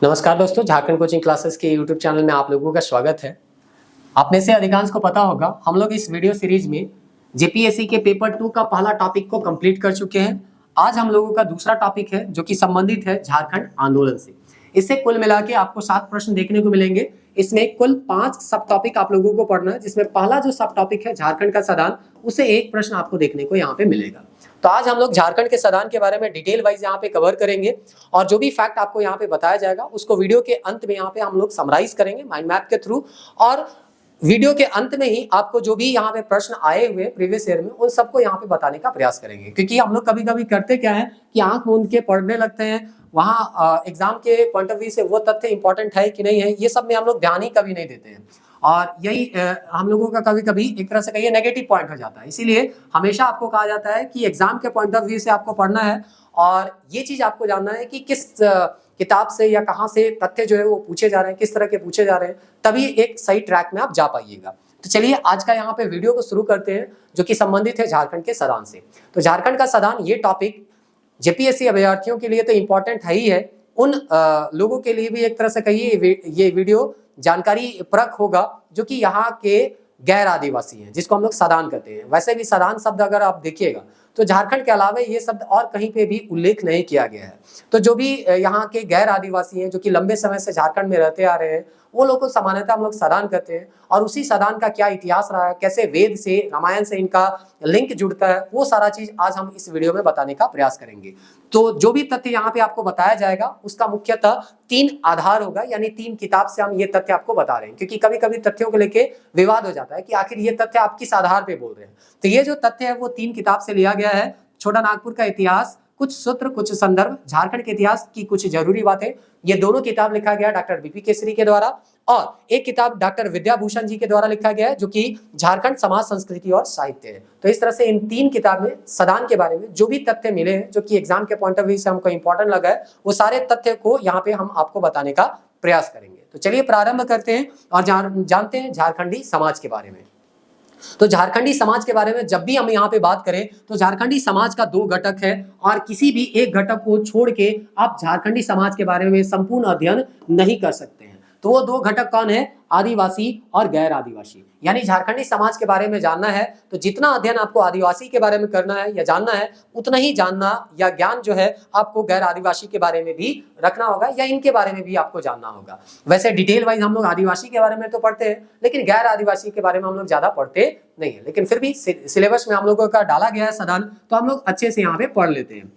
नमस्कार दोस्तों, Jharkhand coaching classes के यूट्यूब चैनल में आप लोगों का स्वागत है। आप में से अधिकांश को पता होगा, हम लोग इस वीडियो सीरीज में जेपीएससी के पेपर 2 का पहला टॉपिक को कंप्लीट कर चुके हैं। आज हम लोगों का दूसरा टॉपिक है जो कि संबंधित है झारखंड आंदोलन से। इससे कुल मिला के आपको 7 प्रश्न देखने को मिलेंगे। इसमें कुल 5 सब टॉपिक आप लोगों को पढ़ना है, जिसमें पहला जो सब टॉपिक है झारखंड का संविधान, उसे एक प्रश्न आपको देखने को यहाँ पे मिलेगा। तो आज हम लोग झारखंड के संविधान के बारे में डिटेल वाइज यहाँ पे कवर करेंगे और जो भी फैक्ट आपको यहाँ पे बताया जाएगा उसको वीडियो के अंत में यहाँ पे हम लोग समराइज करेंगे माइंड मैप के थ्रू। और वीडियो के अंत में ही आपको जो भी यहाँ पे प्रश्न आए हुए प्रीवियस ईयर में उन सबको यहाँ पे बताने का प्रयास करेंगे, क्योंकि हम लोग कभी कभी करते क्या है कि आंख मूंद के पढ़ने लगते हैं। वहाँ एग्जाम के पॉइंट ऑफ व्यू से वो तथ्य इंपॉर्टेंट है कि नहीं है, ये सब में हम लोग ध्यान ही कभी नहीं देते हैं और यही हम लोगों का कभी कभी एक तरह से कहिए नेगेटिव पॉइंट हो जाता है। इसीलिए हमेशा आपको कहा जाता है कि एग्जाम के पॉइंट ऑफ व्यू से आपको पढ़ना है और ये चीज आपको जानना है कि किस किताब से या कहाँ से तथ्य जो है वो पूछे जा रहे हैं, किस तरह के पूछे जा रहे हैं, तभी एक सही ट्रैक में आप जा पाइएगा। तो चलिए आज का यहाँ पे वीडियो को शुरू करते हैं जो कि संबंधित है झारखंड के संविधान से। तो झारखंड का संविधान ये टॉपिक जेपीएससी अभ्यर्थियों के लिए तो इम्पोर्टेंट है ही है, उन लोगों के लिए भी एक तरह से कहिए ये वीडियो जानकारी परक होगा जो कि यहाँ के गैर आदिवासी हैं, जिसको हम लोग सदान कहते हैं। वैसे भी सदान शब्द अगर आप देखिएगा तो झारखंड के अलावा ये शब्द और कहीं पे भी उल्लेख नहीं किया गया है। तो जो भी यहाँ के गैर आदिवासी हैं जो कि लंबे समय से झारखंड में रहते आ रहे हैं, वो लोग को सामान्यतः हम लोग सदान कहते हैं। और उसी सदान का क्या इतिहास रहा है, कैसे वेद से रामायण से इनका लिंक जुड़ता है, वो सारा चीज आज हम इस वीडियो में बताने का प्रयास करेंगे। तो जो भी तथ्य यहाँ पे आपको बताया जाएगा उसका मुख्यतः 3 आधार होगा, यानी 3 किताब से हम ये तथ्य आपको बता रहे हैं, क्योंकि कभी कभी तथ्यों को लेके विवाद हो जाता है कि आखिर ये तथ्य आप किस आधार पे बोल रहे हैं। तो ये जो तथ्य है वो 3 किताब से लिया गया है। छोटा नागपुर का इतिहास, कुछ सूत्र कुछ संदर्भ, झारखंड के इतिहास की कुछ जरूरी बातें, ये दोनों किताब लिखा गया डॉक्टर बीपी केसरी के द्वारा, और एक किताब डॉक्टर विद्याभूषण जी के द्वारा लिखा गया है जो कि झारखंड समाज संस्कृति और साहित्य है। तो इस तरह से इन 3 किताब में संविधान के बारे में जो भी तथ्य मिले हैं जो कि एग्जाम के पॉइंट ऑफ व्यू से हमको इंपॉर्टेंट लगा है, वो सारे तथ्य को यहाँ पे हम आपको बताने का प्रयास करेंगे। तो चलिए प्रारंभ करते हैं और जानते हैं झारखंडी समाज के बारे में। तो झारखंडी समाज के बारे में जब भी हम यहाँ पे बात करें तो झारखंडी समाज का 2 घटक है और किसी भी एक घटक को छोड़ के आप झारखंडी समाज के बारे में संपूर्ण अध्ययन नहीं कर सकते हैं। तो वो 2 घटक कौन है? आदिवासी और गैर आदिवासी। यानी झारखंडी समाज के बारे में जानना है तो जितना अध्ययन आपको आदिवासी के बारे में करना है या जानना है, उतना ही जानना या ज्ञान जो है आपको गैर आदिवासी के बारे में भी रखना होगा या इनके बारे में भी आपको जानना होगा। वैसे डिटेल वाइज हम लोग आदिवासी के बारे में तो पढ़ते हैं, लेकिन गैर आदिवासी के बारे में हम लोग ज्यादा पढ़ते नहीं है, लेकिन फिर भी सिलेबस में हम लोगों का डाला गया है संविधान, तो हम लोग अच्छे से यहाँ पे पढ़ लेते हैं।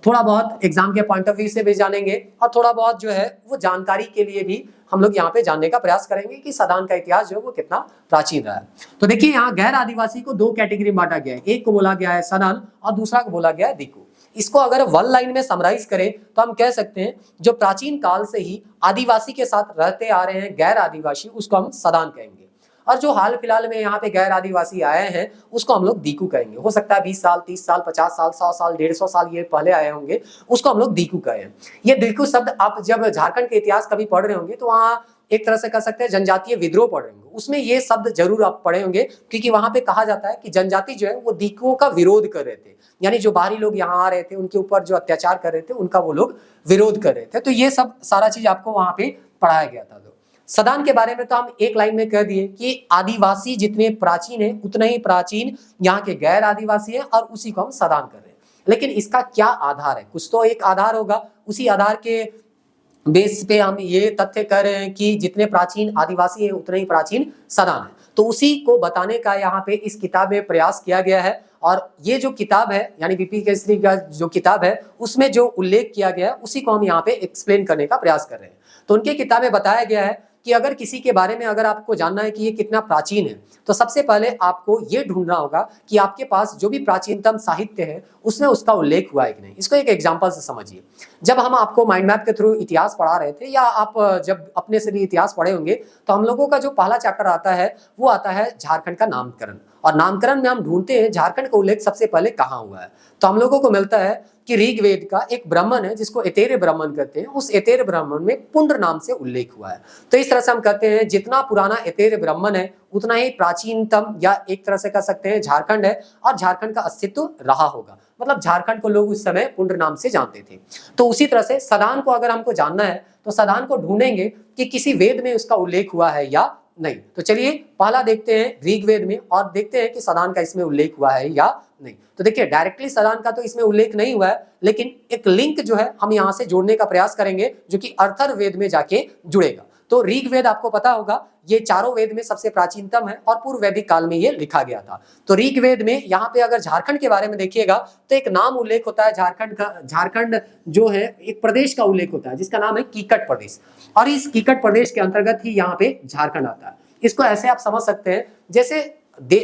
थोड़ा बहुत एग्जाम के पॉइंट ऑफ व्यू से भी जानेंगे और थोड़ा बहुत जो है वो जानकारी के लिए भी हम लोग यहाँ पे जानने का प्रयास करेंगे कि संविधान का इतिहास जो है वो कितना प्राचीन रहा है। तो देखिए यहाँ गैर आदिवासी को 2 कैटेगरी में बांटा गया है, एक को बोला गया है सदान और दूसरा को बोला गया है दिकू। इसको अगर 1 लाइन में समराइज करें तो हम कह सकते हैं जो प्राचीन काल से ही आदिवासी के साथ रहते आ रहे हैं गैर आदिवासी, उसको हम सदान कहेंगे। और जो हाल फिलहाल में यहाँ पे गैर आदिवासी आए हैं उसको हम लोग दीकू कहेंगे। हो सकता है 20 साल 30 साल 50 साल 100 साल 150 साल ये पहले आए होंगे, उसको हम लोग दीकू कहें। ये दीकू शब्द आप जब झारखंड के इतिहास कभी पढ़ रहे होंगे तो वहाँ एक तरह से कह सकते हैं जनजातीय विद्रोह पढ़ रहे होंगे, उसमें ये शब्द जरूर आप पढ़े होंगे, क्योंकि वहां पे कहा जाता है कि जनजाति जो है वो दीकुओं का विरोध कर रहे थे, यानी जो बाहरी लोग यहाँ आ रहे थे उनके ऊपर जो अत्याचार कर रहे थे उनका वो लोग विरोध कर रहे थे। तो ये सब सारा चीज आपको वहां पे पढ़ाया गया था। सदान के बारे में तो हम एक लाइन में कह दिए कि आदिवासी जितने प्राचीन है उतने ही प्राचीन यहाँ के गैर आदिवासी है और उसी को हम सदान कर रहे हैं। लेकिन इसका क्या आधार है? कुछ तो एक आधार होगा, उसी आधार के बेस पे हम ये तथ्य कह रहे हैं कि जितने प्राचीन आदिवासी है उतने ही प्राचीन सदान है। तो उसी को बताने का यहाँ पे इस किताब में प्रयास किया गया है। और ये जो किताब है यानी बीपी केसरी का जो किताब है उसमें जो उल्लेख किया गया है उसी को हम यहाँ पे एक्सप्लेन करने का प्रयास कर रहे हैं। तो उनके किताब में बताया गया है कि अगर किसी के बारे में अगर आपको जानना है कि ये कितना प्राचीन है तो सबसे पहले आपको ये ढूंढना होगा कि आपके पास जो भी प्राचीनतम साहित्य है उसमें उसका उल्लेख हुआ है कि नहीं। इसको एक एग्जांपल से समझिए। जब हम आपको माइंड मैप के थ्रू इतिहास पढ़ा रहे थे या आप जब अपने से भी इतिहास पढ़े होंगे तो हम लोगों का जो पहला चैप्टर आता है वो आता है झारखंड का नामकरण। और नामकरण में हम ढूंढते हैं झारखंड का उल्लेख सबसे पहले कहाँ हुआ है। तो हम लोगों को मिलता है कि ऋग्वेद का एक ब्राह्मण है जिसको एतेर ब्राह्मण कहते हैं, उस एतेर ब्राह्मण में पुंड्र नाम से उल्लेख हुआ है। तो इस तरह से हम कहते हैं जितना पुराना एतेर ब्राह्मण है उतना ही प्राचीनतम या एक तरह से कह सकते हैं झारखंड है और झारखंड का अस्तित्व रहा होगा। मतलब झारखंड को लोग उस समय पुंड्र नाम से जानते थे। तो उसी तरह से सदान को अगर हमको जानना है तो सदान को ढूंढेंगे कि किसी वेद में उसका उल्लेख हुआ है या नहीं। तो चलिए पहला देखते हैं ऋग्वेद में और देखते हैं कि सदान का इसमें उल्लेख हुआ है या नहीं। तो देखिए डायरेक्टली सदान का तो इसमें उल्लेख नहीं हुआ है, लेकिन एक लिंक जो है हम यहाँ से जोड़ने का प्रयास करेंगे जो कि अथर्ववेद में जाके जुड़ेगा। तो ऋग्वेद आपको पता होगा ये चारों वेद में सबसे प्राचीनतम है और पूर्व वैदिक काल में ये लिखा गया था। तो ऋग्वेद में यहाँ पे अगर झारखंड के बारे में देखिएगा तो एक नाम उल्लेख होता है झारखंड का। झारखंड जो है एक प्रदेश का उल्लेख होता है जिसका नाम है कीकट प्रदेश, और इस कीकट प्रदेश के अंतर्गत ही यहाँ पे झारखंड आता है। इसको ऐसे आप समझ सकते हैं जैसे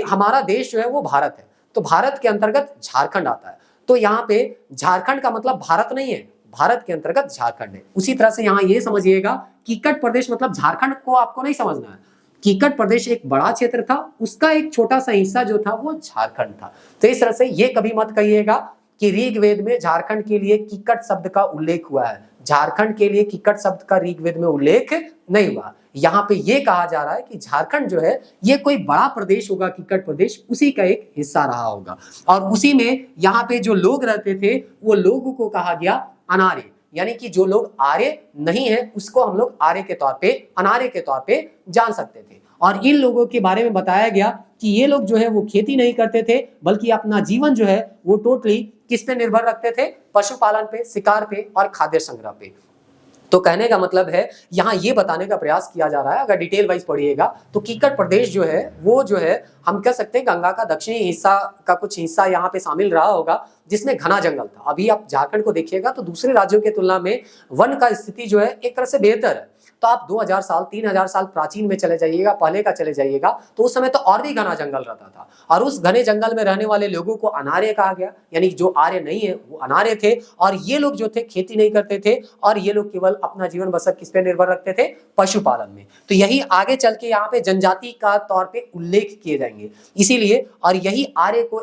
हमारा देश जो है वो भारत है, तो भारत के अंतर्गत झारखंड आता है। तो यहाँ पे झारखंड का मतलब भारत नहीं है, भारत के अंतर्गत झारखंड है। उसी तरह से यहाँ ये समझिएगा कीकट प्रदेश मतलब झारखंड को आपको नहीं समझना है। कीकट प्रदेश एक बड़ा क्षेत्र था, उसका एक छोटा सा हिस्सा जो था वो झारखंड था। तो इस तरह से ये कभी मत कहिएगा कि ऋग्वेद में झारखंड के लिए कीकट शब्द का उल्लेख हुआ है। झारखंड के लिए कीकट शब्द का ऋग्वेद में उल्लेख नहीं हुआ। यहाँ पे ये कहा जा रहा है कि झारखंड जो है ये कोई बड़ा प्रदेश होगा, कीकट प्रदेश उसी का एक हिस्सा रहा होगा, और उसी में यहाँ पे जो लोग रहते थे वो लोगों को कहा गया अनार्य, यानी कि जो लोग आर्य नहीं है उसको हम लोग आर्य के तौर पे, अनार्य के तौर पे जान सकते थे। और इन लोगों के बारे में बताया गया कि ये लोग जो है वो खेती नहीं करते थे, बल्कि अपना जीवन जो है वो टोटली किस पे निर्भर रखते थे, पशुपालन पे, शिकार पे और खाद्य संग्रह पे। तो कहने का मतलब है यहाँ ये बताने का प्रयास किया जा रहा है, अगर डिटेल वाइज पढ़िएगा तो कीकट प्रदेश जो है वो जो है हम कह सकते हैं गंगा का दक्षिणी हिस्सा का कुछ हिस्सा यहाँ पे शामिल रहा होगा, जिसमें घना जंगल था। अभी आप झारखंड को देखिएगा तो दूसरे राज्यों की तुलना में वन का स्थिति जो है एक तरह से बेहतर है। तो आप 2000 साल 3000 साल प्राचीन में चले जाइएगा, पहले का चले जाइएगा तो उस समय तो और भी घना जंगल रहता था, और उस घने जंगल में रहने वाले लोगों को अनार्य कहा गया, यानी जो आर्य नहीं है वो अनार्य थे। और ये लोग जो थे खेती नहीं करते थे, और ये लोग केवल अपना जीवन बसर किस पे निर्भर रखते थे, पशुपालन में। तो यही आगे चल के यहाँ पे जनजाति का तौर पे उल्लेख किए जाएंगे, इसीलिए और यही आर्य को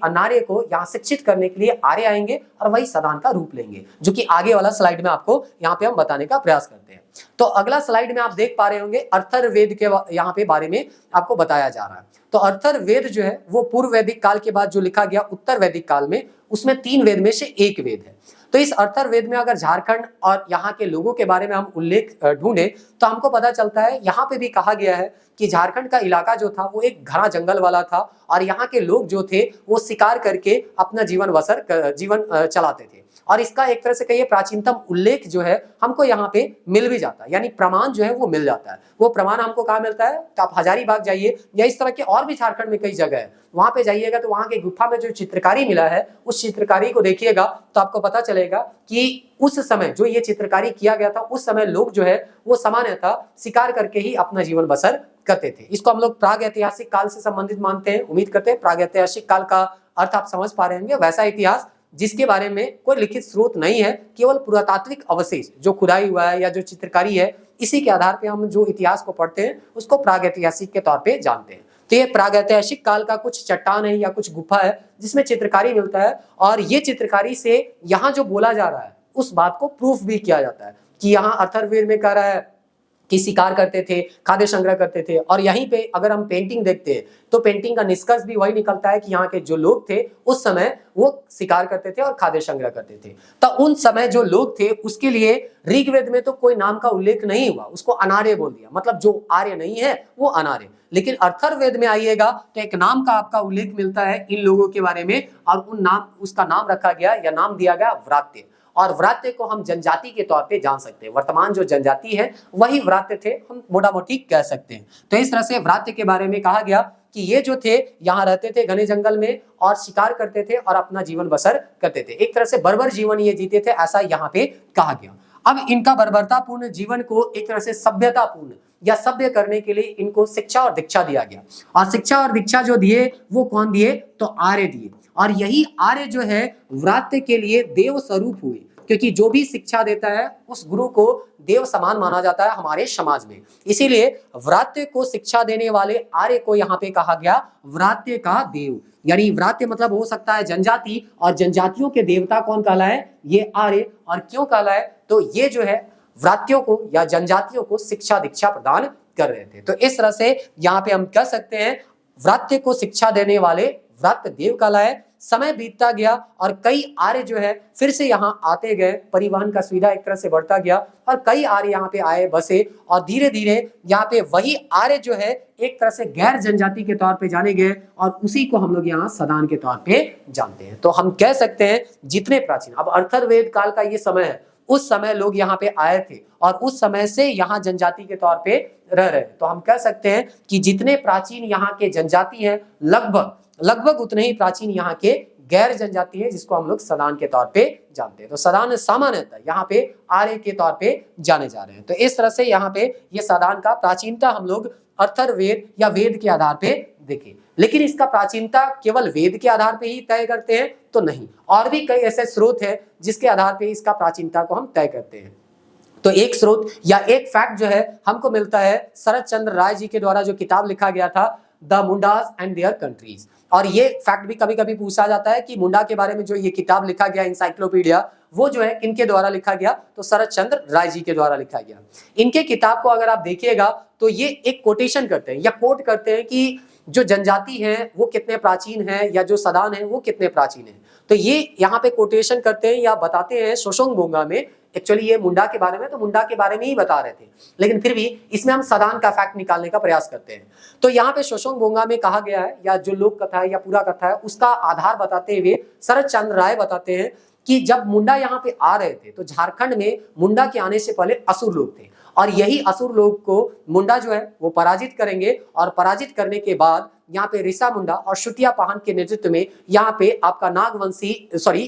अनार्य को यहाँ शिक्षित करने के लिए आर्य आएंगे और वही सदान का रूप लेंगे, जो कि आगे वाला स्लाइड में आपको यहाँ पे हम बताने का प्रयास करते हैं। तो अगला स्लाइड में आप देख पा रहे होंगे अथर्ववेद के यहाँ पे बारे में आपको बताया जा रहा है। तो अथर्ववेद जो है वो पूर्व वैदिक काल के बाद जो लिखा गया उत्तर वैदिक काल में, उसमें 3 वेद में से एक वेद है। तो इस अथर्ववेद में अगर झारखंड और यहाँ के लोगों के बारे में हम उल्लेख ढूंढे तो हमको पता चलता है यहाँ पे भी कहा गया है कि झारखंड का इलाका जो था वो एक घना जंगल वाला था, और यहाँ के लोग जो थे वो शिकार करके अपना जीवन चलाते थे। और इसका एक तरह से कहिए प्राचीनतम उल्लेख जो है हमको यहाँ पे मिल भी जाता है, यानी प्रमाण जो है वो मिल जाता है। वो प्रमाण हमको कहाँ मिलता है, तो आप हजारीबाग जाइए या इस तरह के और भी झारखंड में कई जगह है, वहां पे जाइएगा तो वहां के गुफा में जो चित्रकारी मिला है उस चित्रकारी को देखिएगा तो आपको पता चलेगा कि उस समय जो ये चित्रकारी किया गया था उस समय लोग जो है वो सामान्यतः शिकार करके ही अपना जीवन बसर करते थे। इसको हम लोग प्राग ऐतिहासिक काल से संबंधित मानते हैं। उम्मीद करते हैं प्राग ऐतिहासिक काल का अर्थ आप समझ पा रहे होंगे, वैसा इतिहास जिसके बारे में कोई लिखित स्रोत नहीं है, केवल पुरातात्विक अवशेष जो खुदाई हुआ है या जो चित्रकारी है, इसी के आधार पे हम जो इतिहास को पढ़ते हैं उसको प्रागैतिहासिक के तौर पे जानते हैं। तो ये प्रागैतिहासिक काल का कुछ चट्टान है या कुछ गुफा है जिसमें चित्रकारी मिलता है, और ये चित्रकारी से यहाँ जो बोला जा रहा है उस बात को प्रूफ भी किया जाता है कि यहाँ अथर्ववेद में कह रहा है कि शिकार करते थे, खाद्य संग्रह करते थे। और यहीं पे अगर हम पेंटिंग देखते हैं तो पेंटिंग का निष्कर्ष भी वही निकलता है कि यहाँ के जो लोग थे उस समय वो शिकार करते थे और खाद्य संग्रह करते थे। तो उन समय जो लोग थे उसके लिए ऋग्वेद में तो कोई नाम का उल्लेख नहीं हुआ, उसको अनार्य बोल दिया, मतलब जो आर्य नहीं है वो अनार्य। लेकिन अथर्ववेद में आइएगा तो एक नाम का आपका उल्लेख मिलता है इन लोगों के बारे में, और उसका नाम रखा गया या नाम दिया गया व्रात्य। और व्रात्य को हम जनजाति के तौर पे जान सकते हैं, वर्तमान जो जनजाति है वही व्रात्य थे, हम मोटा मोटी कह सकते हैं। तो इस तरह से व्रात्य के बारे में कहा गया कि ये जो थे यहाँ रहते थे घने जंगल में और शिकार करते थे और अपना जीवन बसर करते थे। एक तरह से बर्बर जीवन ये जीते थे, ऐसा यहाँ पे कहा गया। अब इनका बर्बरतापूर्ण जीवन को एक तरह से सभ्यतापूर्ण या सभ्य करने के लिए इनको शिक्षा और दीक्षा दिया गया, और शिक्षा और दीक्षा जो दिए वो कौन दिए, तो आर्य दिए। और यही आर्य जो है व्रात्य के लिए देव स्वरूप हुए, क्योंकि जो भी शिक्षा देता है उस गुरु को देव समान माना जाता है हमारे समाज में। इसीलिए व्रात्य को शिक्षा देने वाले आर्य को यहाँ पे कहा गया व्रात्य का देव। यानी व्रात्य मतलब हो सकता है जनजाति, और जनजातियों के देवता कौन कहलाए, ये आर्य। और क्यों कहलाए, तो ये जो है व्रात्यों को या जनजातियों को शिक्षा दीक्षा प्रदान कर रहे थे। तो इस तरह से यहाँ पे हम कह सकते हैं व्रात्य को शिक्षा देने वाले व्रात्य देव कहलाए, समय बीतता गया और कई आर्य जो है फिर से यहाँ आते गए, परिवहन का सुविधा एक तरह से बढ़ता गया और कई आर्य यहाँ पे आए, बसे और धीरे धीरे यहाँ पे वही आर्य जो है एक तरह से गैर जनजाति के तौर पे जाने गए और उसी को हम लोग यहाँ सदान के तौर पे जानते हैं। तो हम कह सकते हैं जितने प्राचीन, अब अर्थवैद काल का ये समय है, उस समय लोग यहाँ पे आए थे और उस समय से यहाँ जनजाति के तौर पे रह रहे हैं। तो हम कह सकते हैं कि जितने प्राचीन यहाँ के जनजाति हैं लगभग उतने ही प्राचीन यहाँ के गैर जनजाति है, जिसको हम लोग सदान के तौर पे जानते हैं। तो सदान सामान्यतः यहाँ पे आर्य के तौर पे जाने जा रहे हैं। तो इस तरह से यहाँ पे ये सदान का प्राचीनता हम लोग अर्थवैद या वेद के आधार पे देखें। लेकिन इसका प्राचीनता केवल वेद के आधार पे ही तय करते हैं तो नहीं, और भी कई ऐसे स्रोत हैं जिसके आधार पे इसका प्राचीनता को हम तय करते हैं। तो एक स्रोत या एक फैक्ट जो है हमको मिलता है शरद चंद्र राय जी के द्वारा जो किताब लिखा गया था the Mundas and there countries. और ये फैक्ट भी कभी कभी पूछा जाता है कि मुंडा के बारे में जो ये किताब लिखा गया इंसाइक्लोपीडिया, वो जो है किनके द्वारा लिखा गया, तो शरद चंद्र राय जी के द्वारा लिखा गया। इनके किताब को अगर आप देखिएगा तो ये एक कोटेशन करते हैं या कोट करते हैं कि जो जनजाति है वो कितने प्राचीन है या जो सदान है वो कितने प्राचीन है। तो ये यहाँ पे कोटेशन करते हैं या बताते हैं शोशोंगबोंगा में। एक्चुअली ये मुंडा के बारे में, तो मुंडा के बारे में ही बता रहे थे, लेकिन फिर भी इसमें हम सदान का फैक्ट निकालने का प्रयास करते हैं। तो यहाँ पे शोशोंगबोंगा में कहा गया है, या जो लोक कथा है या पूरा कथा है उसका आधार बताते हुए शरद चंद्र राय बताते हैं कि जब मुंडा यहाँ पे आ रहे थे तो झारखंड में मुंडा के आने से पहले असुर लोग थे और यही असुर लोग को मुंडा जो है वो पराजित करेंगे और पराजित करने के बाद यहाँ पे ऋषा मुंडा और शुटिया पाहन के नेतृत्व में यहाँ पे आपका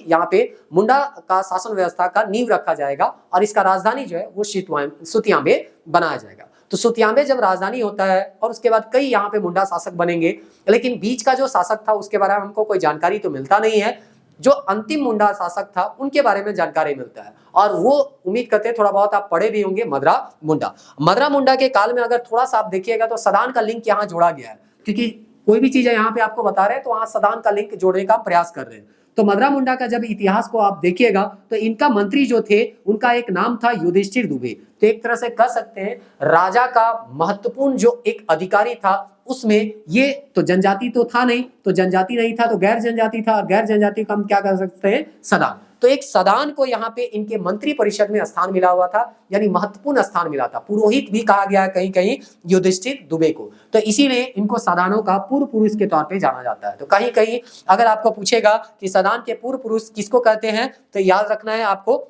यहाँ पे मुंडा का शासन व्यवस्था का नींव रखा जाएगा और इसका राजधानी जो है वो सुतियांबे बनाया जाएगा। तो सुतियांबे जब राजधानी होता है और उसके बाद कई यहाँ पे मुंडा शासक बनेंगे, लेकिन बीच का जो शासक था उसके बारे में हमको कोई जानकारी तो मिलता नहीं है। जो अंतिम मुंडा शासक था उनके बारे में जानकारी मिलता है और वो उम्मीद करते हैं थोड़ा बहुत आप पढ़े भी होंगे, मदरा मुंडा के काल में अगर थोड़ा सा आप देखिएगा तो सदान का लिंक यहाँ जोड़ा गया है, क्योंकि कोई भी चीज यहाँ पे आपको बता रहे हैं तो वहां सदान का लिंक जोड़ने का प्रयास कर रहे हैं। तो मदरा मुंडा का जब इतिहास को आप देखिएगा तो इनका मंत्री जो थे उनका एक नाम था युधिष्ठिर दुबे। तो एक तरह से कह सकते हैं राजा का महत्वपूर्ण जो एक अधिकारी था उसमें ये तो जनजाति तो था नहीं, तो जनजाति नहीं था तो गैर जनजाति था, गैर जनजाति को हम क्या कर सकते हैं, सदान। तो एक सदान को यहाँ पे इनके मंत्री परिषद में स्थान मिला हुआ था, यानी महत्वपूर्ण स्थान मिला था। पुरोहित भी कहा गया है कहीं कहीं युधिष्ठिर दुबे को, तो इसीलिए इनको सदानों का पूर्व पुरुष के तौर पे जाना जाता है। तो कहीं कहीं अगर आपको पूछेगा कि सदान के पूर्व पुरुष किसको कहते हैं तो याद रखना है आपको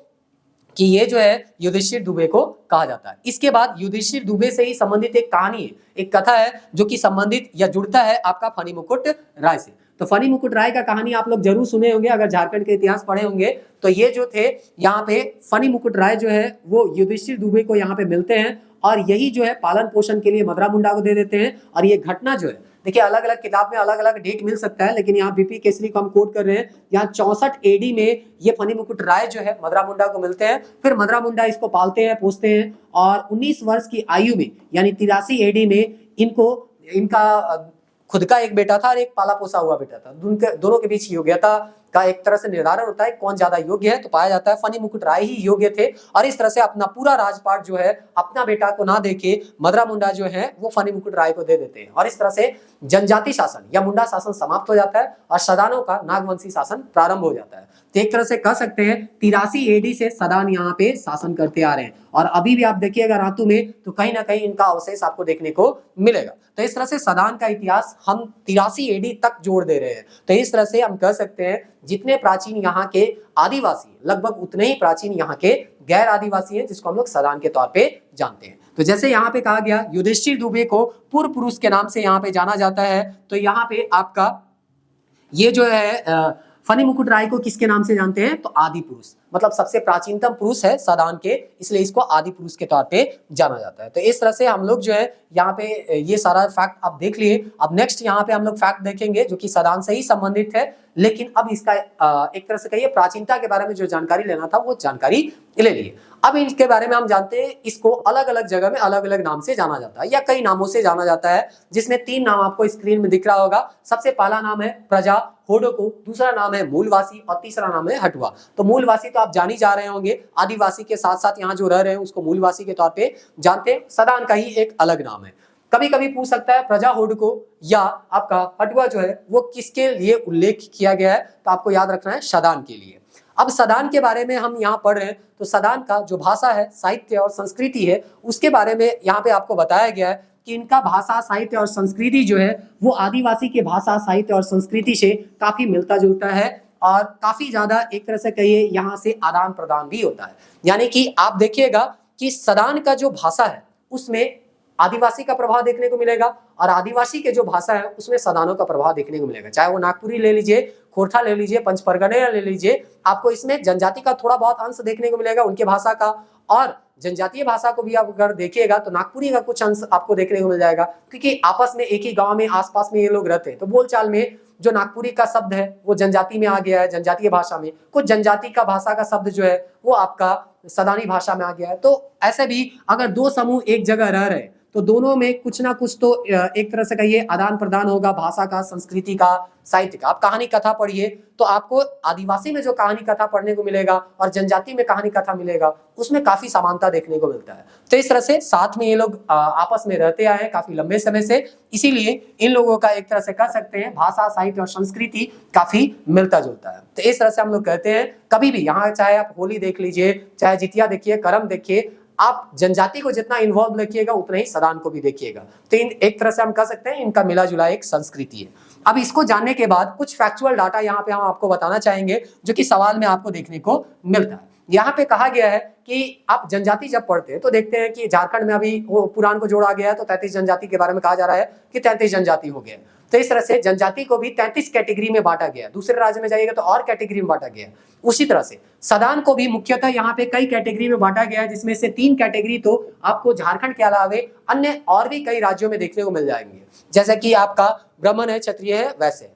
कि ये जो है युधिष्ठिर दुबे को कहा जाता है। इसके बाद युधिष्ठिर दुबे से ही संबंधित एक कहानी है, एक कथा है जो कि संबंधित या जुड़ता है आपका फनी मुकुट राय से। तो फनी मुकुट राय का कहानी आप लोग जरूर सुने होंगे, अगर झारखंड के इतिहास पढ़े होंगे तो ये जो थे यहाँ पे फनी मुकुट राय जो है वो युधिष्ठिर दुबे को यहाँ पे मिलते हैं और यही जो है पालन पोषण के लिए मदरा मुंडा को दे देते हैं। और ये घटना जो है देखिए अलग अलग किताब में अलग अलग डेट मिल सकता है, लेकिन यहाँ बीपी केसरी को हम कोट कर रहे हैं। यहाँ 64 AD में ये फनी मुकुट राय जो है मदरा मुंडा को मिलते हैं, फिर मदरा मुंडा इसको पालते हैं पोसते हैं और 19 वर्ष की आयु में यानी 83 AD में इनका खुद का एक बेटा था और एक पाला पोसा हुआ बेटा था। दोनों के बीच योग्यता का एक तरह से निर्धारण होता है कौन ज्यादा योग्य है, तो पाया जाता है फनी मुकुट राय ही योग्य थे और इस तरह से अपना पूरा राजपाट जो है अपना बेटा को ना देके मदरा मुंडा जो है वो फनी मुकुट राय को दे देते हैं और इस तरह से जनजाति शासन या मुंडा शासन समाप्त हो जाता है और सदानों का नागवंशी शासन प्रारंभ हो जाता है। तो एक तरह से कह सकते हैं 83 AD से सदान यहाँ पे शासन करते आ रहे हैं और अभी भी आप देखिएगा रातू में तो कहीं ना कहीं इनका अवशेष आपको देखने को मिलेगा। तो इस तरह से सदान का इतिहास हम 83 AD तक जोड़ दे रहे हैं। तो इस तरह से हम कह सकते हैं जितने प्राचीन यहाँ के आदिवासी लगभग उतने ही प्राचीन यहाँ के गैर आदिवासी हैं, जिसको हम लोग सदान के तौर पे जानते हैं। तो जैसे यहाँ पे कहा गया युधिष्ठिर दुबे को पूर्व पुरुष के नाम से यहाँ पे जाना जाता है, तो यहाँ पे आपका ये जो है फनी मुकुट राय को किसके नाम से जानते हैं, तो आदि पुरुष, मतलब सबसे प्राचीनतम पुरुष है सदान के, इसलिए इसको आदि पुरुष के तौर पे जाना जाता है। तो इस तरह से हम लोग जो है यहाँ पे ये सारा फैक्ट आप देख लिए। अब नेक्स्ट यहाँ पे हम लोग फैक्ट देखेंगे जो कि सदान से ही संबंधित है, लेकिन अब इसका एक तरह से कहिए प्राचीनता के बारे में जो जानकारी लेना था वो जानकारी ले लिए। अब इसके बारे में हम जानते हैं इसको अलग अलग जगह में अलग अलग नाम से जाना जाता है या कई नामों से जाना जाता है, जिसमें 3 नाम आपको स्क्रीन में दिख रहा होगा। सबसे पहला नाम है प्रजा होडोको, दूसरा नाम है मूलवासी और तीसरा नाम है हटुआ। तो मूलवासी तो आप जान ही जा रहे होंगे, आदिवासी के साथ साथ यहाँ जो रह रहे हैं उसको मूलवासी के तौर पे जानते हैं। सदान का ही एक अलग नाम है। कभी कभी पूछ सकता है प्रजा हुडको या आपका हटुआ जो है वो किसके लिए उल्लेख किया गया है, तो आपको याद रखना है सदान के लिए। अब सदान के बारे में हम यहाँ पढ़ रहे हैं, तो सदान का जो भाषा है, साहित्य और संस्कृति है, उसके बारे में यहाँ पे आपको बताया गया है कि इनका भाषा, साहित्य और संस्कृति जो है वो आदिवासी के भाषा, साहित्य और संस्कृति से काफी मिलता जुलता है और काफी ज्यादा एक तरह से कहिए यहाँ से आदान प्रदान भी होता है। यानी कि आप देखिएगा कि सदान का जो भाषा है उसमें आदिवासी का प्रभाव देखने को मिलेगा और आदिवासी के जो भाषा है उसमें सदानों का प्रभाव देखने को मिलेगा। चाहे वो नागपुरी ले लीजिए, खोरठा ले लीजिए, पंचपरगने ले लीजिए, आपको इसमें जनजाति का थोड़ा बहुत अंश देखने को मिलेगा उनके भाषा का, और जनजातीय भाषा को भी आप अगर देखिएगा तो नागपुरी का कुछ अंश आपको देखने को मिल जाएगा, क्योंकि आपस में एक ही गांव में आसपास में ये लोग रहते हैं। तो बोलचाल में जो नागपुरी का शब्द है वो जनजाति में आ गया है, जनजातीय भाषा में, कुछ जनजाति का भाषा का शब्द जो है वो आपका सदानी भाषा में आ गया है। तो ऐसे भी अगर दो समूह एक जगह रह रहे हैं तो दोनों में कुछ ना कुछ तो एक तरह से कहिए आदान प्रदान होगा, भाषा का, संस्कृति का, साहित्य का। आप कहानी कथा पढ़िए तो आपको आदिवासी में जो कहानी कथा पढ़ने को मिलेगा और जनजाति में कहानी कथा मिलेगा उसमें काफी समानता देखने को मिलता है। तो इस तरह से साथ में ये लोग आपस में रहते आए हैं काफी लंबे समय से, इसीलिए इन लोगों का एक तरह से कह सकते हैं भाषा, साहित्य और संस्कृति काफी मिलता जुलता है। तो इस तरह से हम लोग कहते हैं कभी भी यहाँ, चाहे आप होली देख लीजिए, चाहे जितिया देखिए, करम देखिए, आप जनजाति को जितना इन्वॉल्व देखिएगा उतना ही सदान को भी देखिएगा। तो एक तरह से हम कह सकते हैं इनका मिला जुला एक संस्कृति है। अब इसको जानने के बाद कुछ फैक्चुअल डाटा यहाँ पे हम आपको बताना चाहेंगे जो कि सवाल में आपको देखने को मिलता है। यहाँ पे कहा गया है कि आप जनजाति जब पढ़ते हैं तो देखते हैं कि झारखंड में अभी वो पुराण को जोड़ा गया है, तो 33 जनजाति के बारे में कहा जा रहा है कि 33 जनजाति हो गए। तो इस तरह से जनजाति को भी 33 कैटेगरी में बांटा गया। दूसरे राज्य में जाइएगा तो और कैटेगरी में बांटा गया। उसी तरह से सदान को भी मुख्यतः यहाँ पे कई कैटेगरी में बांटा गया है, जिसमें से 3 कैटेगरी तो आपको झारखंड के अलावे अन्य और भी कई राज्यों में देखने को मिल जाएंगे, जैसे कि आपका ब्राह्मण है, क्षत्रिय है, वैसे।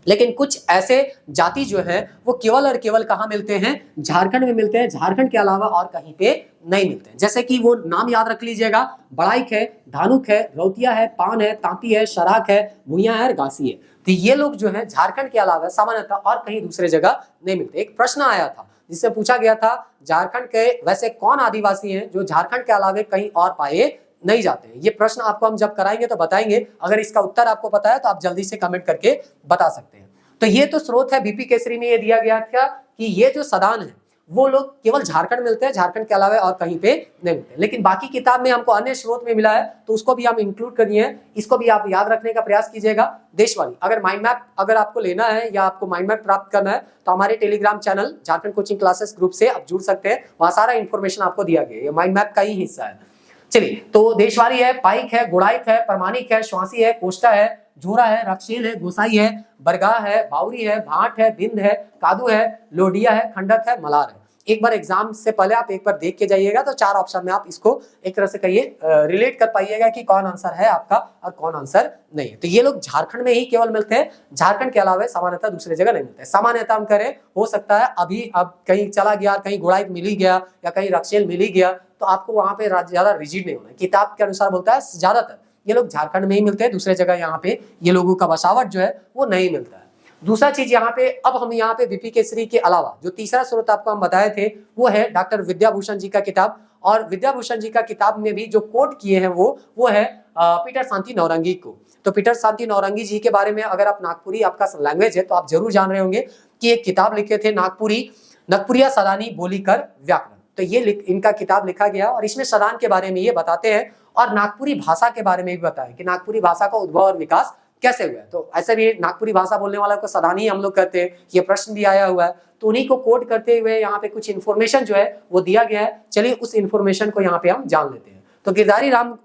लेकिन कुछ ऐसे जाति जो है वो केवल और केवल कहाँ मिलते हैं, झारखंड में मिलते हैं, झारखंड के अलावा और कहीं पे नहीं मिलते हैं। जैसे कि वो नाम याद रख लीजिएगा, बड़ाइक है, धानुक है, रौतिया है, पान है, तांती है, शराक है, भुइयां है और गासी है। तो ये लोग जो है झारखंड के अलावा सामान्यतः और कहीं दूसरे जगह नहीं मिलते। एक प्रश्न आया था जिससे पूछा गया था झारखंड के वैसे कौन आदिवासी हैं जो झारखंड के अलावा कहीं और पाए नहीं जाते हैं। ये प्रश्न आपको हम जब कराएंगे तो बताएंगे। अगर इसका उत्तर आपको पता है तो आप जल्दी से कमेंट करके बता सकते हैं। तो ये तो स्रोत है, बीपी केसरी में ये दिया गया था कि ये जो सदान है वो लोग केवल झारखंड मिलते हैं, झारखंड के अलावा और कहीं पे नहीं मिलते। लेकिन बाकी किताब में हमको अन्य स्रोत में मिला है तो उसको भी हम इंक्लूड करिए, इसको भी आप याद रखने का प्रयास कीजिएगा। देशवाली अगर माइंड मैप अगर आपको लेना है या आपको माइंड मैप प्राप्त करना है तो हमारे Telegram channel Jharkhand coaching classes group से आप जुड़ सकते हैं, वहां सारा इन्फॉर्मेशन आपको दिया गया है, ये माइंड मैप का ही हिस्सा है। चलिए, तो देशवाली है, पाइक है, गुड़ाइक है, प्रमाणिक है, श्वासी है, कोष्टा है, झोरा है, रक्षेल है, गोसाई है, बरगाह है, बावरी है, भाट है, बिंद है, कादू है, लोडिया है, खंडक है, मलार है। एक बार एग्जाम से पहले आप एक बार देख के जाइएगा तो 4 ऑप्शन में आप इसको एक तरह से कहिए रिलेट कर पाइएगा कि कौन आंसर है आपका और कौन आंसर नहीं है। तो ये लोग झारखंड में ही केवल मिलते हैं, झारखंड के अलावा सामान्यतः दूसरे जगह नहीं मिलते। सामान्यतः हम करें, हो सकता है अभी अब कहीं चला गया, कहीं गुड़ाइक मिल ही गया या कहीं रक्षेल मिल ही गया, तो आपको वहां पे ज्यादा रिजिड नहीं होना है। किताब के अनुसार बोलता है ज्यादातर ये लोग झारखंड में ही मिलते हैं, दूसरे जगह यहाँ पे ये लोगों का बसावट जो है वो नहीं मिलता है। दूसरा चीज यहाँ पे, अब हम यहाँ पे बीपी केसरी के अलावा जो तीसरा स्रोत आपको हम बताए थे वो है डॉक्टर विद्याभूषण जी का किताब। और विद्याभूषण जी का किताब में भी जो कोट किए हैं वो है पीटर शांति नौरंगी को। तो पीटर शांति नौरंगी जी के बारे में अगर आप नागपुरी आपका लैंग्वेज है तो आप जरूर जान रहे होंगे कि एक किताब लिखे थे नागपुरिया सदानी बोलीकर व्याकरण। तो ये इनका किताब लिखा गया और इसमें सदान के बारे में ये बताते हैं और नागपुरी भाषा के बारे में भी बताया कि नागपुरी भाषा का उद्भव और विकास कैसे हुआ है। तो ऐसे भी नागपुरी भाषा बोलने वाला को सदानी हम लोग कहते हैं, ये प्रश्न भी आया हुआ है। तो उन्हीं को कोट करते हुए यहाँ पे कुछ इन्फॉर्मेशन जो है वो दिया गया है। चलिए उस इन्फॉर्मेशन को यहाँ पे हम जान लेते हैं। तो गिरधारी राम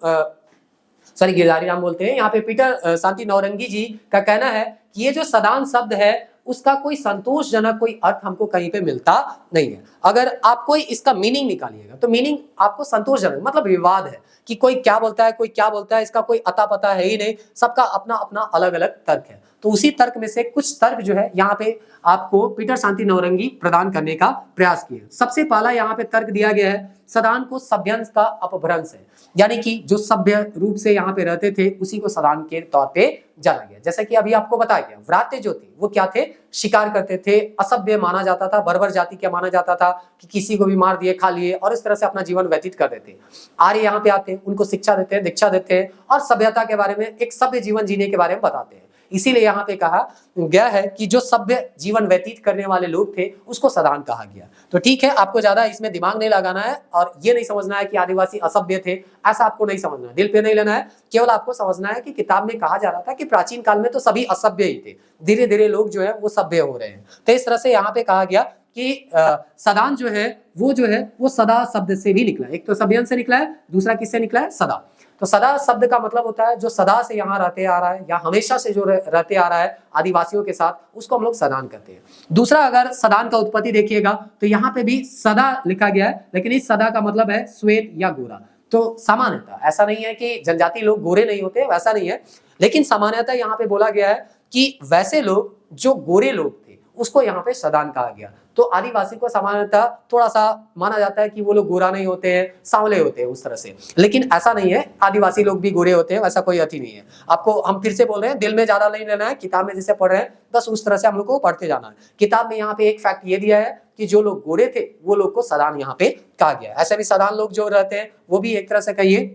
बोलते हैं यहाँ पे पीटर शांति नौरंगी जी का कहना है कि ये जो सदान शब्द है उसका कोई संतोषजनक कोई अर्थ हमको कहीं पे मिलता नहीं है। अगर आप कोई इसका मीनिंग निकालिएगा तो मीनिंग आपको संतोषजनक मतलब विवाद है कि कोई क्या बोलता है, कोई क्या बोलता है, इसका कोई अता पता है ही नहीं, सबका अपना अपना अलग अलग तर्क है। तो उसी तर्क में से कुछ तर्क जो है यहाँ पे आपको पीटर शांति नौरंगी प्रदान करने का प्रयास किया। सबसे पहला यहाँ पे तर्क दिया गया है, सदान को सभ्यंश का अपभ्रंश है, यानी कि जो सभ्य रूप से यहाँ पे रहते थे उसी को सदान के तौर पे जाना गया। जैसे कि अभी आपको बताया गया, व्रात्य जो थे वो क्या थे, शिकार करते थे, असभ्य माना जाता था, बर्बर जाति क्या माना जाता था कि किसी को भी मार दिए, खा लिए और इस तरह से अपना जीवन व्यतीत कर देते। आर्य यहाँ पे आते हैं, उनको शिक्षा देते हैं, दीक्षा देते हैं और सभ्यता के बारे में, एक सभ्य जीवन जीने के बारे में बताते हैं। इसीलिए यहाँ पे कहा गया है कि जो सभ्य जीवन व्यतीत करने वाले लोग थे उसको सदान कहा गया। तो ठीक है, आपको ज्यादा इसमें दिमाग नहीं लगाना है और ये नहीं समझना है कि आदिवासी असभ्य थे, ऐसा आपको नहीं समझना है, दिल पे नहीं लेना है। केवल आपको समझना है कि किताब में कहा जा रहा था कि प्राचीन काल में तो सभी असभ्य ही थे, धीरे धीरे लोग जो है वो सभ्य हो रहे हैं। तो इस तरह से यहाँ पे कहा गया कि सदान जो है वो सदा शब्द से भी निकला है। एक तो सभ्यन से निकला है, दूसरा किससे निकला है, सदा। तो सदा शब्द का मतलब होता है जो सदा से यहाँ रहते आ रहा है या हमेशा से जो रहते आ रहा है आदिवासियों के साथ, उसको हम लोग सदान कहते हैं। दूसरा, अगर सदान का उत्पत्ति देखिएगा तो यहाँ पे भी सदा लिखा गया है, लेकिन इस सदा का मतलब है श्वेत या गोरा। तो सामान्यतः ऐसा नहीं है कि जनजाति लोग गोरे नहीं होते, वैसा नहीं है, लेकिन सामान्यतः यहाँ पे बोला गया है कि वैसे लोग जो गोरे लोग थे उसको यहाँ पे सदान कहा गया। तो आदिवासी को सामान्यतः थोड़ा सा माना जाता है कि वो लोग गोरा नहीं होते हैं, सांवले होते हैं उस तरह से, लेकिन ऐसा नहीं है, आदिवासी लोग भी गोरे होते हैं, वैसा कोई अति नहीं है। आपको हम फिर से बोल रहे हैं, दिल में ज्यादा नहीं लेना है, किताब में जैसे पढ़ रहे हैं बस उस तरह से हम लोग को पढ़ते जाना है। किताब में यहाँ पे एक फैक्ट ये दिया है कि जो लोग गोरे थे वो लोग को सदान यहाँ पे कहा गया। ऐसे भी सदान लोग जो रहते हैं वो भी एक तरह से कहिए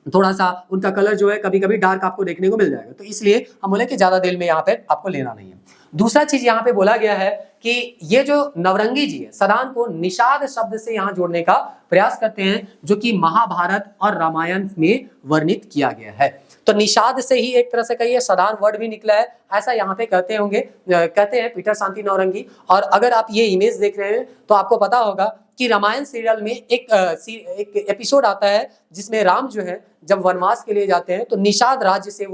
थोड़ा सा उनका कलर जो है कभी कभी डार्क आपको देखने को मिल जाएगा, तो इसलिए हम बोले कि ज्यादा दिल में यहाँ पे आपको लेना नहीं है। दूसरा चीज यहाँ पे बोला गया है कि ये जो नवरंगी जी है सदान को निषाद शब्द से यहाँ जोड़ने का प्रयास करते हैं, जो कि महाभारत और रामायण में वर्णित किया गया है। तो निषाद से ही एक तरह से कहिए सदान वर्ड भी निकला है, ऐसा यहाँ पे कहते होंगे, कहते हैं पीटर शांति नौरंगी। और अगर आप ये इमेज देख रहे हैं तो आपको पता होगा कि रामायण सीरियल में एक एपिसोड आता है जिसमें राम जो है जब वनवास के लिए जाते हैं तो निषाद राज्य से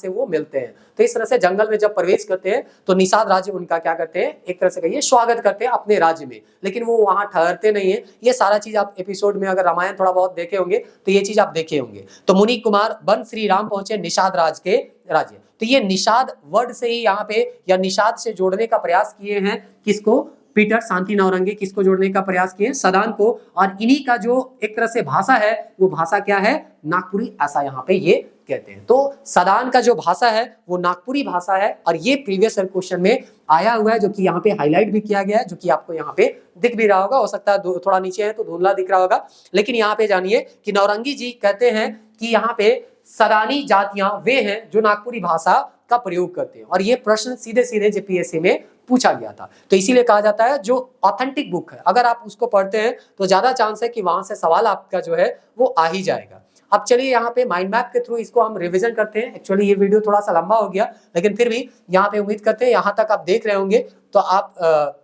वो मिलते हैं। तो इस तरह से जंगल में जब प्रवेश करते हैं तो निषाद राज्य उनका क्या करते हैं, एक तरह से कहिए स्वागत करते हैं अपने राज्य में, लेकिन वो वहां ठहरते नहीं है। ये सारा चीज आप एपिसोड में अगर रामायण थोड़ा बहुत देखे होंगे तो ये चीज आप देखे होंगे। तो मुनि कुमार बन श्री राम पहुंचे निषाद राज के राज्य। तो ये निषाद वर्ड से ही यहाँ पे या निषाद से जोड़ने का प्रयास किए हैं, किसको, पीटर शांति नौरंगी किसको जोड़ने का प्रयास किए, सदान को। और इन्हीं का जो एक तरह से भाषा है वो भाषा क्या है, नागपुरी, ऐसा यहाँ पे ये कहते हैं। तो सदान का जो भाषा है वो नागपुरी भाषा है और ये प्रीवियस क्वेश्चन में आया हुआ है, जो कि यहाँ पे हाईलाइट भी किया गया है, जो कि आपको यहाँ पे दिख भी रहा होगा, हो सकता है थोड़ा नीचे है तो धुंधला दिख रहा होगा, लेकिन यहाँ पे जानिए कि नौरंगी जी कहते हैं कि यहाँ पे सदानी जातियां वे हैं जो नागपुरी भाषा का प्रयोग करते हैं। और ये प्रश्न सीधे सीधे जेपीएससी में पूछा गया था, तो इसीलिए कहा जाता है जो ऑथेंटिक बुक है अगर आप उसको पढ़ते हैं तो ज्यादा चांस है कि वहां से सवाल आपका जो है वो आ ही जाएगा। अब चलिए यहाँ पे माइंड मैप के थ्रू इसको हम रिवीजन करते हैं। एक्चुअली ये वीडियो थोड़ा सा लंबा हो गया, लेकिन फिर भी यहाँ पे उम्मीद करते हैं यहाँ तक आप देख रहे होंगे तो आप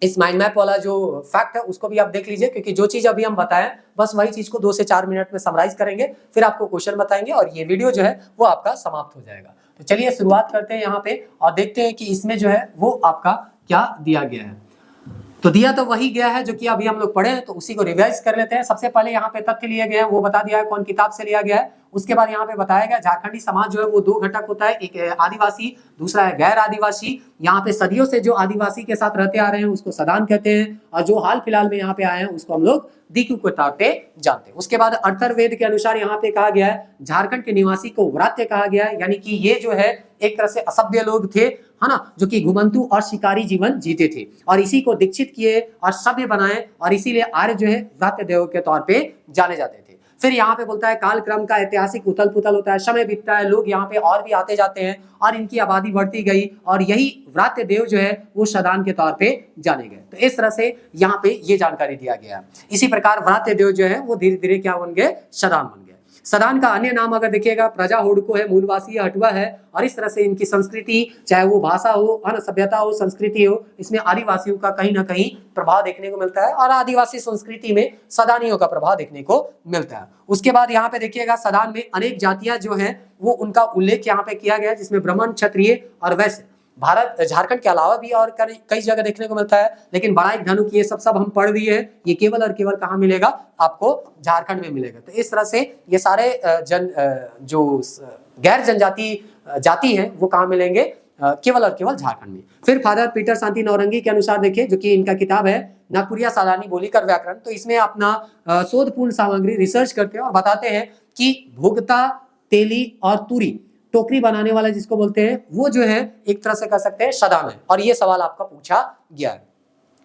इस माइंड मैप वाला जो फैक्ट है उसको भी आप देख लीजिए, क्योंकि जो चीज अभी हम बताएं बस वही चीज को 2 से 4 मिनट में समराइज करेंगे, फिर आपको क्वेश्चन बताएंगे और ये वीडियो जो है वो आपका समाप्त हो जाएगा। तो चलिए शुरुआत करते हैं यहाँ पे और देखते हैं कि इसमें जो है वो आपका क्या दिया गया है। तो दिया तो वही गया है जो कि अभी हम लोग पढ़े हैं, तो उसी को रिवाइज कर लेते हैं। सबसे पहले यहाँ पे तथ्य लिए गए हैं, वो बता दिया है कौन किताब से लिया गया है। उसके बाद यहाँ पे बताया गया झारखंडी समाज जो है वो 2 घटक होता है, एक आदिवासी, दूसरा है गैर आदिवासी। यहाँ पे सदियों से जो आदिवासी के साथ रहते आ रहे हैं उसको सदान कहते हैं, और जो हाल फिलहाल में यहाँ पे आए हैं उसको हम लोग दिक्यू के तौर पे जानते हैं। उसके बाद अर्थवेद के अनुसार यहाँ पे कहा गया है झारखंड के निवासी को व्रात्य कहा गया है, यानी कि ये जो है एक तरह से असभ्य लोग थे, है ना, जो कि घुमंतु और शिकारी जीवन जीते थे और इसी को दीक्षित किए और सभ्य बनाए, और इसीलिए आर्य जो है व्रात्य देव के तौर पे जाने जाते थे। फिर यहाँ पे बोलता है काल क्रम का ऐतिहासिक उथल पुथल होता है, समय बीतता है, लोग यहाँ पे और भी आते जाते हैं और इनकी आबादी बढ़ती गई और यही व्रात्य देव जो है वो सदान के तौर पे जाने गए। तो इस तरह से यहाँ पे ये जानकारी दिया गया है। इसी प्रकार व्रात्य देव जो है वो धीरे धीरे क्या बन गए, सदान बन गए। सदान का अन्य नाम अगर देखिएगा प्रजा हुड़को है, मूलवासी हटुआ है, और इस तरह से इनकी संस्कृति चाहे वो भाषा हो, सभ्यता हो, संस्कृति हो, इसमें आदिवासियों का कहीं ना कहीं प्रभाव देखने को मिलता है और आदिवासी संस्कृति में सदानियों का प्रभाव देखने को मिलता है। उसके बाद यहाँ पे देखिएगा सदान में अनेक जातियां जो हैं वो उनका उल्लेख यहाँ पे किया गया, जिसमें ब्राह्मण, क्षत्रिय और वैश्य भारत झारखंड के अलावा भी और कई जगह देखने को मिलता है, लेकिन बड़ाइक, धनुक ये सब हम पढ़ दिए हैं। ये केवल और केवल कहाँ मिलेगा, आपको झारखंड में मिलेगा। तो इस तरह से ये सारे जो गैर जनजाति जाति हैं वो कहाँ मिलेंगे, केवल और केवल झारखंड में। फिर फादर पीटर शांति नौरंगी के अनुसार देखिए, जो कि इनका किताब है नागपुरिया सालानी बोली कर व्याकरण, तो इसमें अपना शोधपूर्ण सामग्री रिसर्च करते हैं और बताते हैं कि भोगता, तेली और तुरी, टोकरी बनाने वाला जिसको बोलते हैं, वो जो है एक तरह से कह सकते हैं सदान है। और ये सवाल आपका पूछा गया है।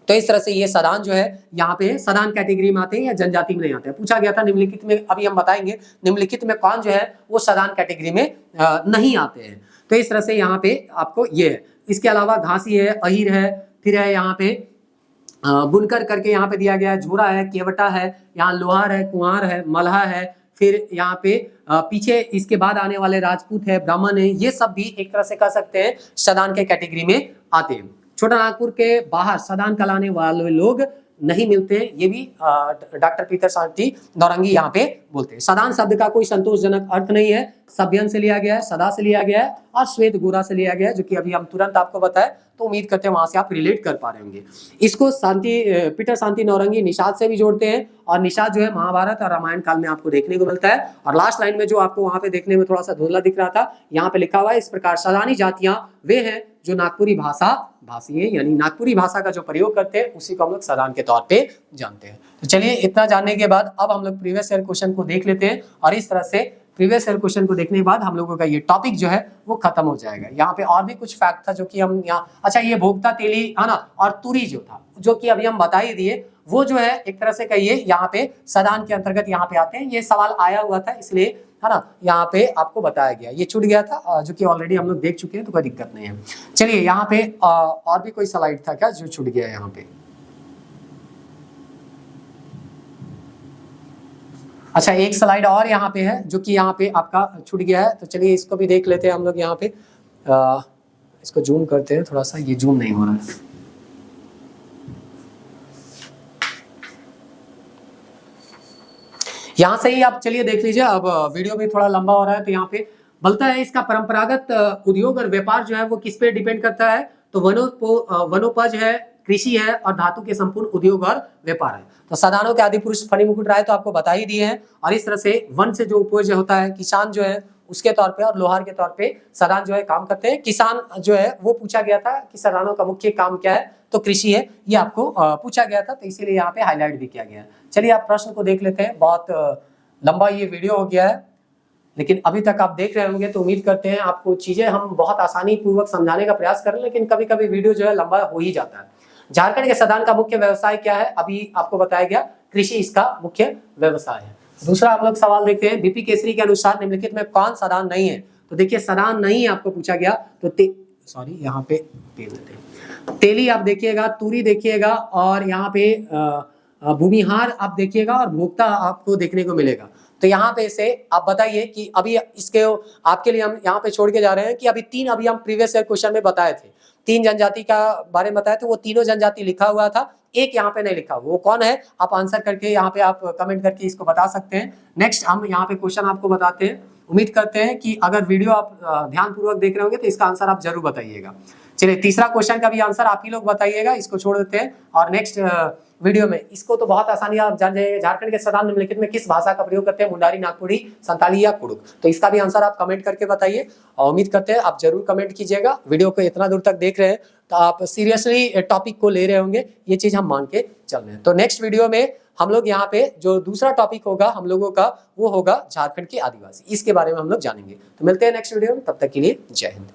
तो इस तरह से ये सदान जो है यहाँ पे सदान कैटेगरी में आते हैं या जनजाति में नहीं आते हैं। पूछा गया था निम्नलिखित में, अभी हम बताएंगे निम्नलिखित में कौन जो है वो सदान कैटेगरी में नहीं आते हैं। तो इस तरह से यहाँ पे आपको ये है। इसके अलावा घासी है, अहिर है, फिर है यहाँ पे बुनकर करके यहाँ पे दिया गया है, झोरा है, केवटा है, यहाँ लोहार है, कुंहार है, मल्हा है, फिर यहाँ पे पीछे इसके बाद आने वाले राजपूत है, ब्राह्मण है, ये सब भी एक तरह से कह सकते हैं सदान के कैटेगरी में आते हैं। छोटा नागपुर के बाहर सदान कहलाने वाले लोग नहीं मिलते, ये भी डॉक्टर पीटर शांति नौरंगी यहाँ पे बोलते हैं। सदान शब्द का कोई संतोषजनक अर्थ नहीं है, सभ्यन से लिया गया है, सदा से लिया गया है और श्वेत गोरा से लिया गया है, जो कि अभी हम तुरंत आपको बताए, तो उम्मीद करते हैं वहां से आप रिलेट कर पा रहे होंगे। इसको पीटर शांति नौरंगी निषाद से भी जोड़ते हैं, और निषाद जो है महाभारत और रामायण काल में आपको देखने को मिलता है। और लास्ट लाइन में जो आपको वहां पे देखने में थोड़ा सा धुंधला दिख रहा था, यहाँ पे लिखा हुआ है, इस प्रकार सदानी जातियां वे हैं जो नागपुरी भाषा भाषी है, यानी नागपुरी भाषा का जो प्रयोग करते हैं उसी को हम लोग सदान के तौर पे जानते हैं। तो चलिए इतना जानने के बाद अब हम लोग प्रीवियस ईयर क्वेश्चन को देख लेते हैं, और इस तरह से प्रीवियस ईयर क्वेश्चन को देखने के बाद हम लोगों का ये टॉपिक जो है वो खत्म हो जाएगा। यहाँ पे और भी कुछ फैक्ट था जो कि हम यहाँ, अच्छा ये भोगता, तेली है ना, और तुरी जो था, जो कि अभी हम बता ही दिए, वो जो है एक तरह से कहिए यहाँ पे सदान के अंतर्गत यहाँ पे आते हैं। ये सवाल आया हुआ था इसलिए है ना यहाँ पे आपको बताया गया, ये छूट गया था जो कि ऑलरेडी हम लोग देख चुके हैं, तो कोई दिक्कत नहीं है। चलिए यहाँ पे और भी कोई स्लाइड था क्या जो छूट गया है यहाँ पे? अच्छा एक स्लाइड और यहाँ पे है जो कि यहाँ पे आपका छूट गया है, तो चलिए इसको भी देख लेते हैं हम लोग। यहाँ पे इसको जूम करते हैं थोड़ा सा, ये जूम नहीं हो रहा है। यहाँ से ही आप चलिए देख लीजिए, अब वीडियो भी थोड़ा लंबा हो रहा है, तो यहाँ पे बोलता है इसका परंपरागत उद्योग और व्यापार जो है वो किस पे डिपेंड करता है, तो वनोपज है, कृषि है और धातु के संपूर्ण उद्योग और व्यापार है। तो सदानों के आदि पुरुष फणिमुकुट राय तो आपको बता ही दिए हैं, और इस तरह से वन से जो उपज होता है, किसान जो है उसके तौर पे और लोहार के तौर पे सदान जो है काम करते हैं। किसान जो है वो पूछा गया था कि सदानों का मुख्य काम क्या है, तो कृषि है, ये आपको पूछा गया था, तो इसीलिए यहाँ पे हाईलाइट भी किया गया है। चलिए आप प्रश्न को देख लेते हैं। बहुत लंबा ये वीडियो हो गया है, लेकिन अभी तक आप देख रहे होंगे, तो उम्मीद करते हैं आपको चीजें हम बहुत आसानी पूर्वक समझाने का प्रयास करें, लेकिन कभी कभी वीडियो जो है लंबा हो ही जाता है। झारखंड के सदान का मुख्य व्यवसाय क्या है, अभी आपको बताया गया, कृषि इसका मुख्य व्यवसाय है। दूसरा हम लोग सवाल देखते हैं, बीपी केसरी के अनुसार निम्नलिखित में कौन सदान नहीं है, तो देखिए सदान नहीं आपको पूछा गया, तो यहाँ पे तेली आप देखिएगा, तुरी देखिएगा, और यहाँ पे भूमिहार आप देखिएगा, और भोक्ता आपको देखने को मिलेगा। तो यहाँ पे से आप बताइए कि अभी इसके आपके लिए हम यहाँ पे छोड़ के जा रहे हैं कि अभी हम प्रीवियस ईयर क्वेश्चन में बताए थे, 3 जनजाति का बारे में बताया था, वो तीनों जनजाति लिखा हुआ था, एक यहाँ पे नहीं लिखा हुआ, वो कौन है आप आंसर करके यहाँ पे आप कमेंट करके इसको बता सकते हैं। नेक्स्ट हम यहाँ पे क्वेश्चन आपको बताते हैं। उम्मीद करते हैं कि अगर वीडियो आप ध्यानपूर्वक देख रहे होंगे तो इसका आंसर आप जरूर बताइएगा। चलिए तीसरा क्वेश्चन का भी आंसर आप ही लोग बताइएगा, इसको छोड़ देते हैं, और नेक्स्ट वीडियो में इसको तो बहुत आसानी आप जान जाइए। झारखंड के सदान निम्नलिखित में किस भाषा का प्रयोग करते हैं, मुंडारी, नागपुरी, संताली या कुड़ुक, तो इसका भी आंसर आप कमेंट करके बताइए, और उम्मीद करते हैं आप जरूर कमेंट कीजिएगा। वीडियो को इतना दूर तक देख रहे हैं तो आप सीरियसली टॉपिक को ले रहे होंगे, ये चीज हम मान के चल रहे हैं। तो नेक्स्ट वीडियो में हम लोग यहाँ पे जो दूसरा टॉपिक होगा हम लोगों का, वो होगा झारखंड के आदिवासी, इसके बारे में हम लोग जानेंगे। तो मिलते हैं नेक्स्ट वीडियो में, तब तक के लिए जय हिंद।